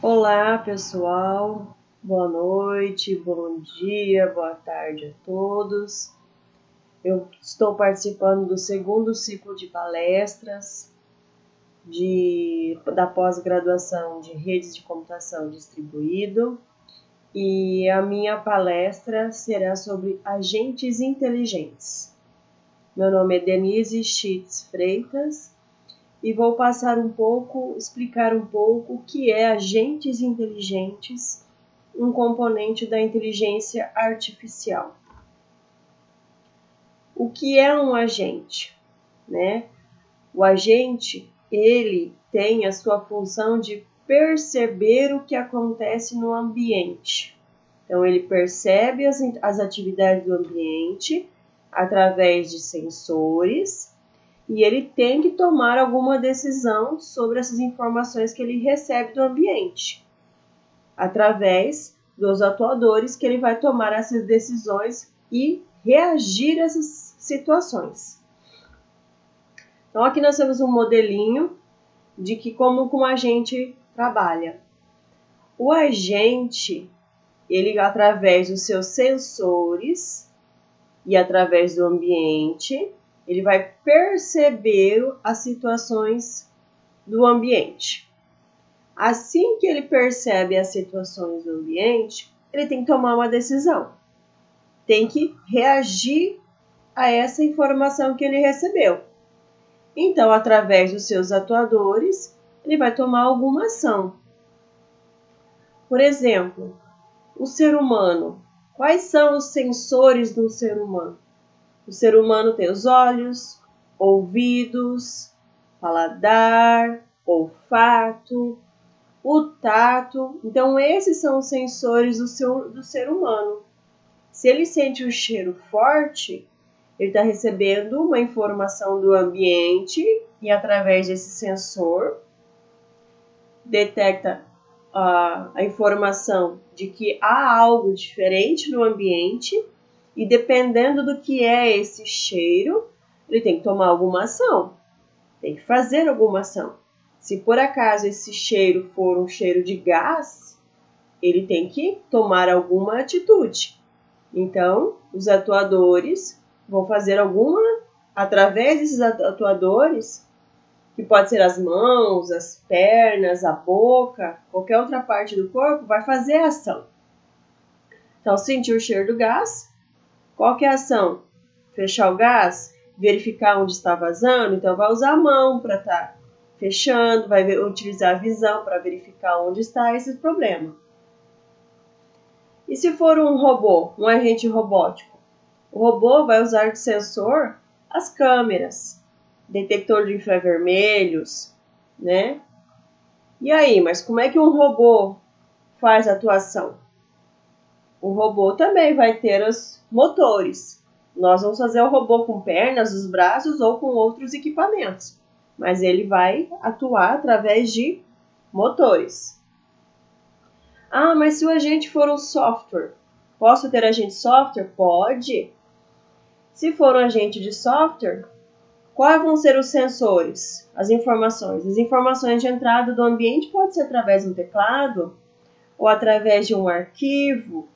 Olá, pessoal. Boa noite, bom dia, boa tarde a todos. Eu estou participando do segundo ciclo de palestras da pós-graduação de Redes de Computação Distribuído e a minha palestra será sobre agentes inteligentes. Meu nome é Denise Schitz Freitas e vou explicar um pouco o que é agentes inteligentes, um componente da inteligência artificial. O que é um agente, né? O agente, ele tem a sua função de perceber o que acontece no ambiente. Então, ele percebe as atividades do ambiente através de sensores e ele tem que tomar alguma decisão sobre essas informações que ele recebe do ambiente, através dos atuadores que ele vai tomar essas decisões e reagir a essas situações. Então, aqui nós temos um modelinho de como um agente trabalha. O agente, ele através dos seus sensores e através do ambiente, ele vai perceber as situações do ambiente. Assim que ele percebe as situações do ambiente, ele tem que tomar uma decisão. Tem que reagir a essa informação que ele recebeu. Então, através dos seus atuadores, ele vai tomar alguma ação. Por exemplo, o ser humano. Quais são os sensores do ser humano? O ser humano tem os olhos, ouvidos, paladar, olfato, o tato. Então, esses são os sensores do ser humano. Se ele sente um cheiro forte, ele está recebendo uma informação do ambiente e, através desse sensor, detecta a informação de que há algo diferente no ambiente. E dependendo do que é esse cheiro, ele tem que tomar alguma ação, tem que fazer alguma ação. Se por acaso esse cheiro for um cheiro de gás, ele tem que tomar alguma atitude. Então, os atuadores vão fazer através desses atuadores, que pode ser as mãos, as pernas, a boca, qualquer outra parte do corpo, vai fazer a ação. Então, sentir o cheiro do gás. Qual que é a ação? Fechar o gás, verificar onde está vazando, então vai usar a mão para estar fechando, vai utilizar a visão para verificar onde está esse problema. E se for um robô, um agente robótico? O robô vai usar de sensor as câmeras, detector de infravermelhos, né? E aí, mas como é que um robô faz a atuação? O robô também vai ter os motores. Nós vamos fazer o robô com pernas, os braços ou com outros equipamentos. Mas ele vai atuar através de motores. Ah, mas se o agente for um software, posso ter agente software? Pode. Se for um agente de software, quais vão ser os sensores? As informações. As informações de entrada do ambiente pode ser através de um teclado, ou através de um arquivo,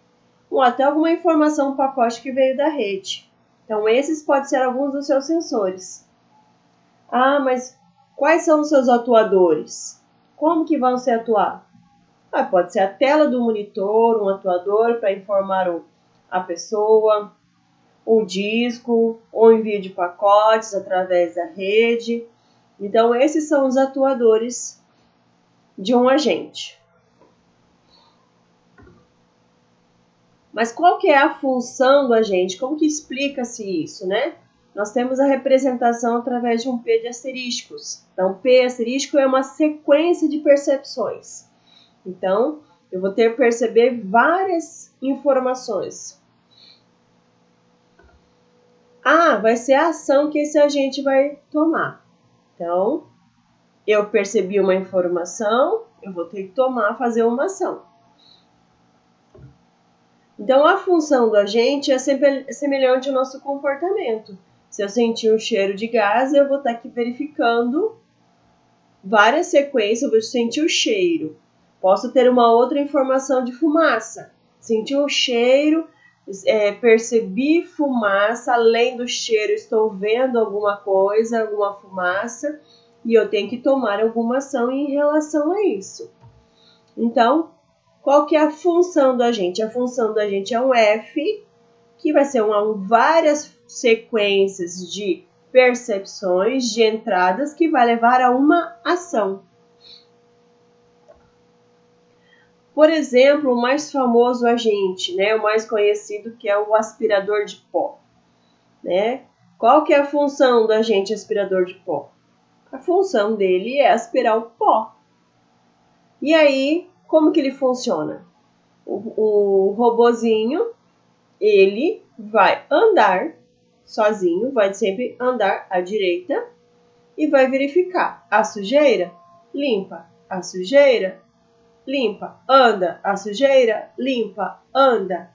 ou até alguma informação, um pacote que veio da rede. Então, esses podem ser alguns dos seus sensores. Ah, mas quais são os seus atuadores? Como que vão se atuar? Pode ser a tela do monitor, um atuador para informar a pessoa, o disco, ou envio de pacotes através da rede. Então, esses são os atuadores de um agente. Mas qual que é a função do agente? Como que explica-se isso, né? Nós temos a representação através de um P de asterísticos. Então, P asterístico é uma sequência de percepções. Então, eu vou ter que perceber várias informações. Vai ser a ação que esse agente vai tomar. Então, eu percebi uma informação, eu vou ter que fazer uma ação. Então, a função do agente é semelhante ao nosso comportamento. Se eu sentir um cheiro de gás, eu vou estar aqui verificando várias sequências, eu vou sentir o cheiro. Posso ter uma outra informação de fumaça. Senti o cheiro, percebi fumaça, além do cheiro estou vendo alguma coisa, alguma fumaça, e eu tenho que tomar alguma ação em relação a isso. Então, qual que é a função do agente? A função do agente é um F, que vai ser várias sequências de percepções, de entradas, que vai levar a uma ação. Por exemplo, o mais famoso agente, né, o mais conhecido, que é o aspirador de pó. Né? Qual que é a função do agente aspirador de pó? A função dele é aspirar o pó. E aí, como que ele funciona? O robozinho, ele vai andar sozinho, vai sempre andar à direita e vai verificar a sujeira, limpa, a sujeira, limpa, anda, a sujeira, limpa, anda.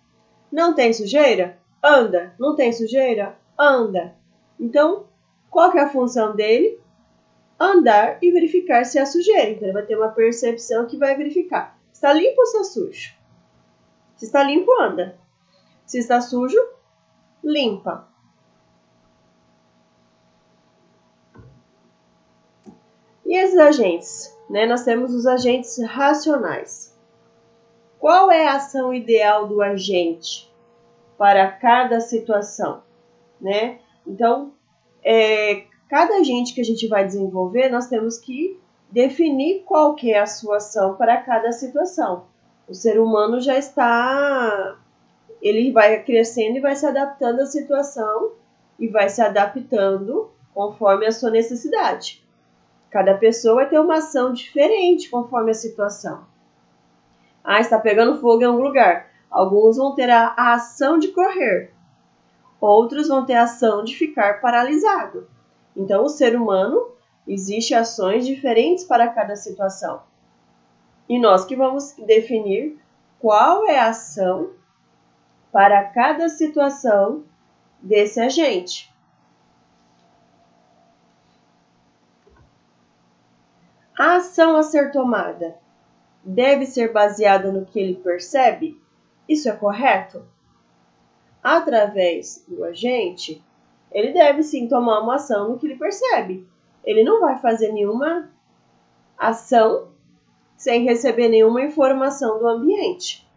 Não tem sujeira? Anda. Não tem sujeira? Anda. Então, qual que é a função dele? Andar e verificar se há sujeira. Então, ele vai ter uma percepção que vai verificar. Está limpo ou está sujo? Se está limpo, anda. Se está sujo, limpa. E esses agentes? Né? Nós temos os agentes racionais. Qual é a ação ideal do agente para cada situação? Né? Então, cada agente que a gente vai desenvolver, nós temos que definir qual que é a sua ação para cada situação. O ser humano já está, ele vai crescendo e vai se adaptando à situação e vai se adaptando conforme a sua necessidade. Cada pessoa vai ter uma ação diferente conforme a situação. Está pegando fogo em algum lugar. Alguns vão ter a ação de correr. Outros vão ter a ação de ficar paralisado. Então, o ser humano, existem ações diferentes para cada situação. E nós que vamos definir qual é a ação para cada situação desse agente. A ação a ser tomada deve ser baseada no que ele percebe? Isso é correto? Através do agente, ele deve sim tomar uma ação no que ele percebe. Ele não vai fazer nenhuma ação sem receber nenhuma informação do ambiente.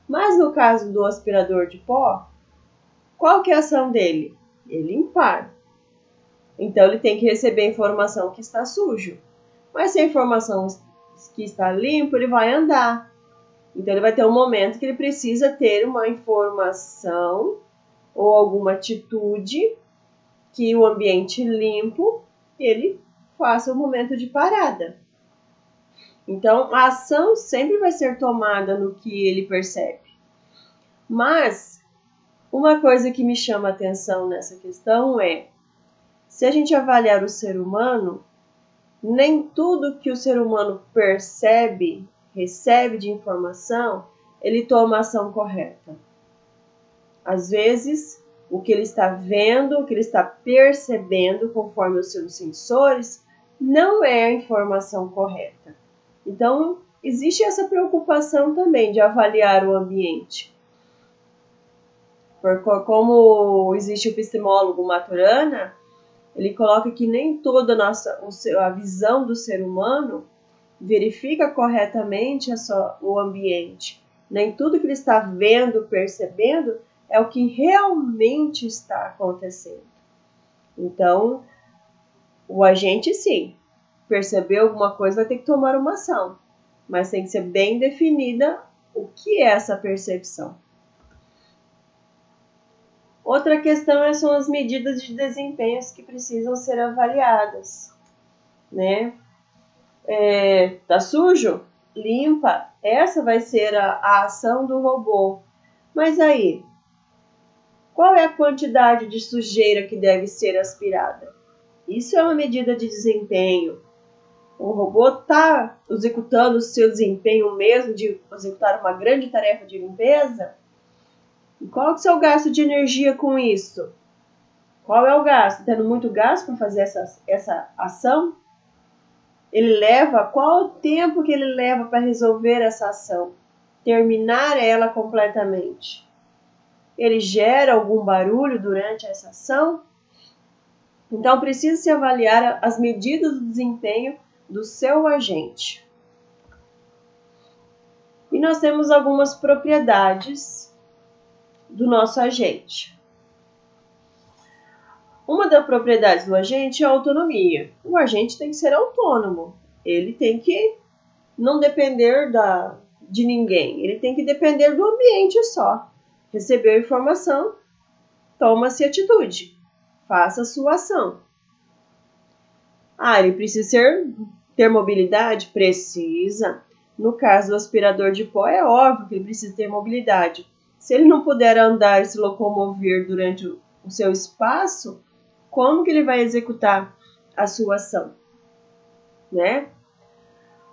Mas no caso do aspirador de pó, qual que é a ação dele? Ele limpar. Então ele tem que receber a informação que está sujo. Mas se a informação que está limpo, ele vai andar. Então ele vai ter um momento que ele precisa ter uma informação ou alguma atitude que o ambiente limpo, ele faça um momento de parada. Então, a ação sempre vai ser tomada no que ele percebe. Mas, uma coisa que me chama a atenção nessa questão é, se a gente avaliar o ser humano, nem tudo que o ser humano percebe, recebe de informação, ele toma a ação correta. Às vezes, o que ele está vendo, o que ele está percebendo, conforme os seus sensores, não é a informação correta. Então, existe essa preocupação também de avaliar o ambiente. Como existe o epistemólogo Maturana, ele coloca que nem toda a visão do ser humano verifica corretamente o ambiente. Nem tudo que ele está vendo, percebendo, é o que realmente está acontecendo. Então, o agente, sim, percebeu alguma coisa, vai ter que tomar uma ação. Mas tem que ser bem definida o que é essa percepção. Outra questão são as medidas de desempenhos que precisam ser avaliadas. Né? Tá sujo? Limpa. Essa vai ser a ação do robô. Mas aí, qual é a quantidade de sujeira que deve ser aspirada? Isso é uma medida de desempenho. O robô está executando o seu desempenho mesmo de executar uma grande tarefa de limpeza? E qual é o seu gasto de energia com isso? Qual é o gasto? Tendo muito gasto para fazer essa ação? Qual o tempo que ele leva para resolver essa ação? Terminar ela completamente. Ele gera algum barulho durante essa ação? Então, precisa-se avaliar as medidas do desempenho do seu agente. E nós temos algumas propriedades do nosso agente. Uma das propriedades do agente é a autonomia. O agente tem que ser autônomo. Ele tem que não depender de ninguém. Ele tem que depender do ambiente só. Recebeu a informação, toma-se atitude. Faça a sua ação. Ele precisa ter mobilidade? Precisa. No caso do aspirador de pó, é óbvio que ele precisa ter mobilidade. Se ele não puder andar e se locomover durante o seu espaço, como que ele vai executar a sua ação? Né?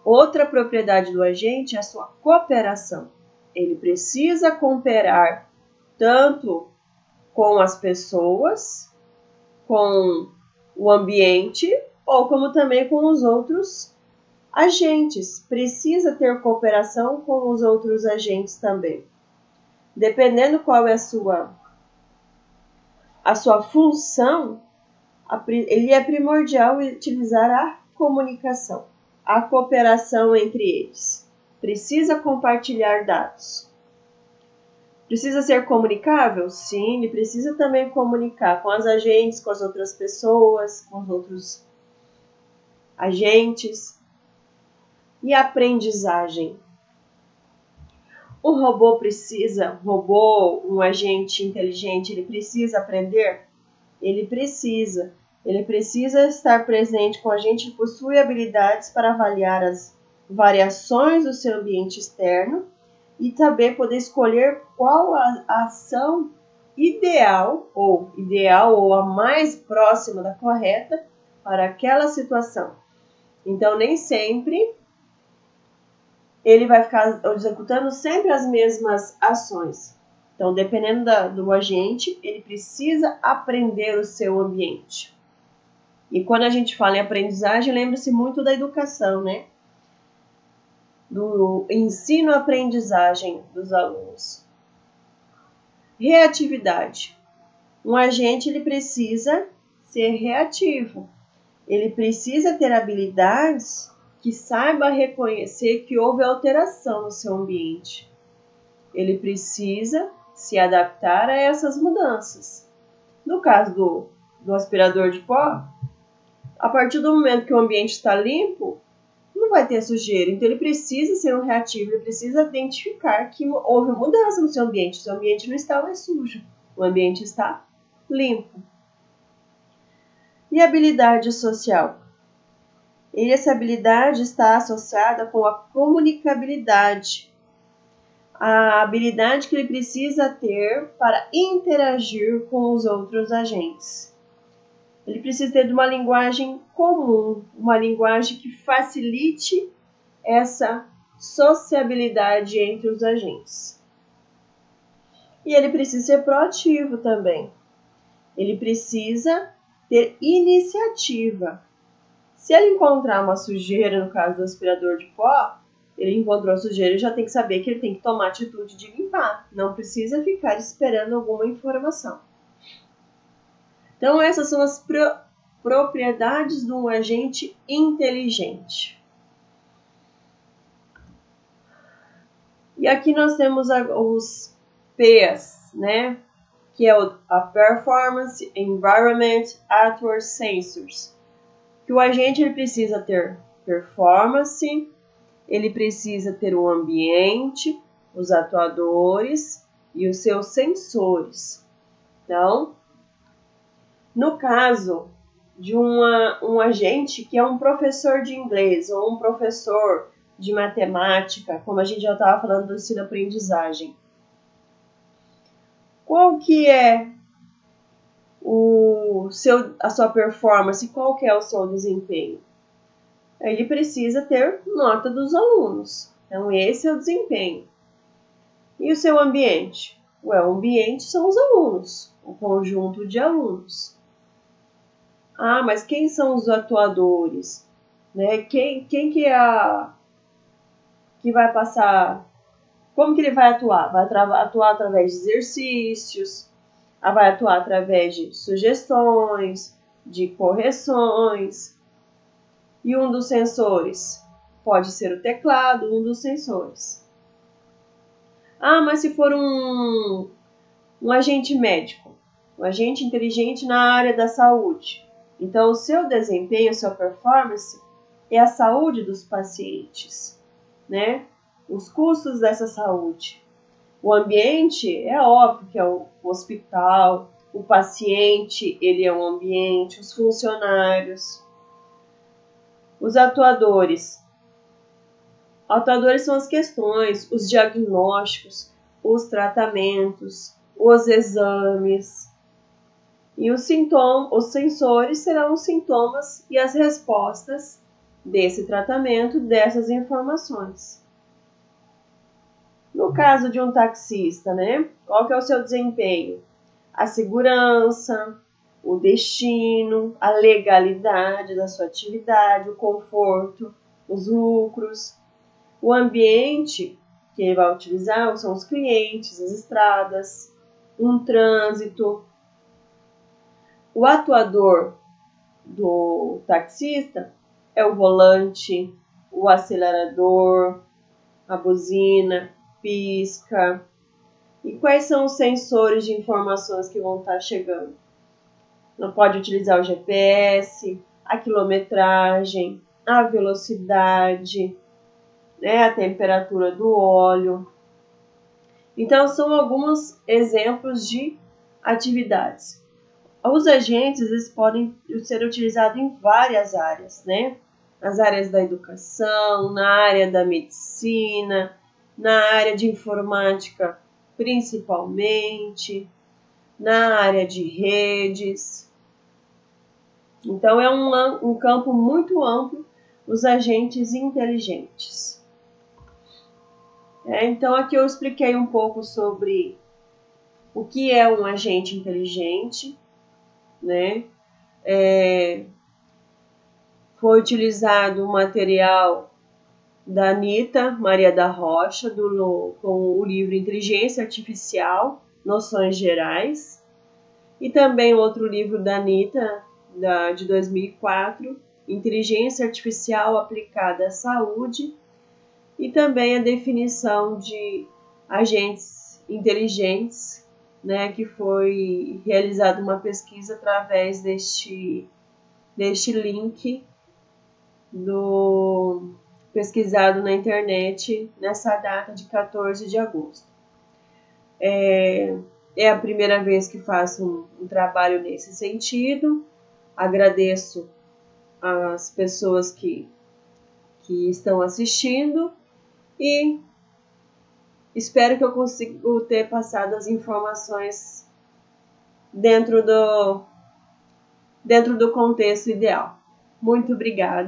Outra propriedade do agente é a sua cooperação. Ele precisa cooperar tanto com as pessoas, com o ambiente, ou como também com os outros agentes. Precisa ter cooperação com os outros agentes também. Dependendo qual é a sua função, ele é primordial utilizar a comunicação, a cooperação entre eles. Precisa compartilhar dados. Precisa ser comunicável? Sim, ele precisa também comunicar com as agentes, com as outras pessoas, com os outros agentes. E a aprendizagem? Um agente inteligente, ele precisa aprender? Ele precisa estar presente com a gente que possui habilidades para avaliar as variações do seu ambiente externo e também poder escolher qual a ação ideal ou a mais próxima da correta para aquela situação. Então, nem sempre ele vai ficar executando sempre as mesmas ações. Então, dependendo do agente, ele precisa aprender o seu ambiente. E quando a gente fala em aprendizagem, lembra-se muito da educação, né? Do ensino-aprendizagem dos alunos. Reatividade. Um agente ele precisa ser reativo. Ele precisa ter habilidades que saiba reconhecer que houve alteração no seu ambiente. Ele precisa se adaptar a essas mudanças. No caso do aspirador de pó, a partir do momento que o ambiente está limpo, não vai ter sujeira. Então, ele precisa ser um reativo, ele precisa identificar que houve mudança no seu ambiente. O seu ambiente não está mais sujo, o ambiente está limpo. E habilidade social? Essa habilidade está associada com a comunicabilidade. A habilidade que ele precisa ter para interagir com os outros agentes. Ele precisa ter uma linguagem comum, uma linguagem que facilite essa sociabilidade entre os agentes. E ele precisa ser proativo também. Ele precisa ter iniciativa. Se ele encontrar uma sujeira, no caso do aspirador de pó, ele encontrou a sujeira e já tem que saber que ele tem que tomar atitude de limpar. Não precisa ficar esperando alguma informação. Então, essas são as propriedades de um agente inteligente. E aqui nós temos os P's, né? Que é a Performance, Environment, Outward Sensors. Que o agente ele precisa ter performance, ele precisa ter o ambiente, os atuadores e os seus sensores. Então, no caso de um agente que é um professor de inglês ou um professor de matemática, como a gente já estava falando do ensino-aprendizagem, qual que é a sua performance, qual que é o seu desempenho? Ele precisa ter nota dos alunos. Então, esse é o desempenho. E o seu ambiente? O ambiente são os alunos, o conjunto de alunos. Mas quem são os atuadores? né? Quem que é que vai passar, como que ele vai atuar? Vai atuar através de exercícios, vai atuar através de sugestões, de correções. E um dos sensores pode ser o teclado, um dos sensores. Mas se for um agente médico, um agente inteligente na área da saúde, então o seu desempenho, a sua performance é a saúde dos pacientes, né? Os custos dessa saúde. O ambiente é óbvio que é o hospital, o paciente, ele é um ambiente, os funcionários. Os atuadores. Atuadores são as questões, os diagnósticos, os tratamentos, os exames. E os sensores serão os sintomas e as respostas desse tratamento, dessas informações. No caso de um taxista, né? Qual que é o seu desempenho? A segurança, o destino, a legalidade da sua atividade, o conforto, os lucros. O ambiente que ele vai utilizar são os clientes, as estradas, um trânsito. O atuador do taxista é o volante, o acelerador, a buzina, pisca. E quais são os sensores de informações que vão estar chegando? Não pode utilizar o GPS, a quilometragem, a velocidade, né, a temperatura do óleo. Então, são alguns exemplos de atividades. Os agentes eles podem ser utilizados em várias áreas, né? Nas áreas da educação, na área da medicina, na área de informática principalmente, na área de redes. Então, é um campo muito amplo, os agentes inteligentes. Então, aqui eu expliquei um pouco sobre o que é um agente inteligente, né? Foi utilizado o material da Anita Maria da Rocha, com o livro Inteligência Artificial, Noções Gerais, e também outro livro da Anita, de 2004, Inteligência Artificial Aplicada à Saúde, e também a definição de agentes inteligentes, né, que foi realizada uma pesquisa através deste link pesquisado na internet nessa data de 14 de agosto. É a primeira vez que faço um trabalho nesse sentido. Agradeço as pessoas que estão assistindo e espero que eu consiga ter passado as informações dentro do contexto ideal. Muito obrigada.